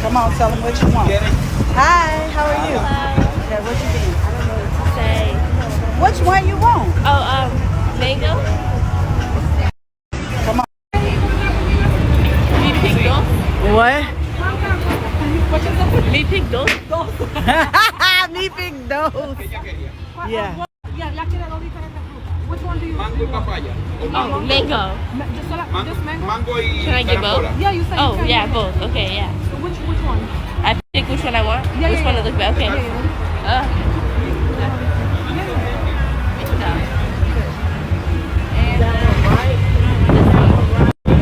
Come on, tell them what you want. Hi, how are you? Hello. Yeah, what you need? I don't know what to say. Which one you want? Oh, mango. Come on. Me pick dos. What? Me pick dos. Me pick those. Yeah. Which one do you Mango y papaya. O Oh, mango. Just mango? Mango y Can I get both? carambola. Yeah, you said Oh, you can. yeah, both. Okay, yeah. So which one? I pick which one I want. Yeah, which yeah, one yeah. to look better? Okay.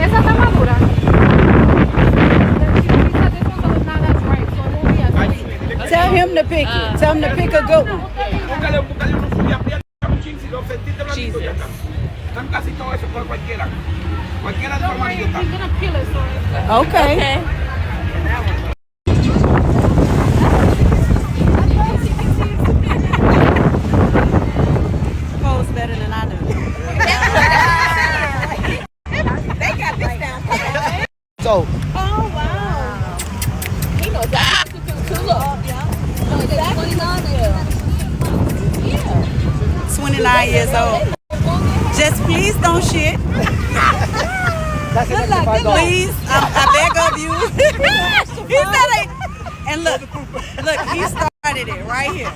Esa está madura. That's right. So it won't be as sweet. Tell him to pick it. Tell him to pick a good one. Búscale uno y aprieta un chin, si lo sentiste blandito ya está. Están casi todos esos por cualquiera. Cualquiera de los amarillos está. He's gonna peel it, so Okay. Okay. Pose better than I do. So, Oh, wow. He knows that. Look. Exactly. 29 years old. Just please don't shit. Please, I beg of you. He said it. And look, he started it right here.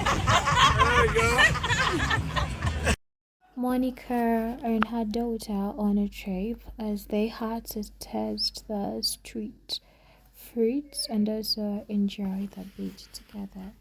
Monica and her daughter on a trip as they had to test the street fruits and also enjoy the beach together.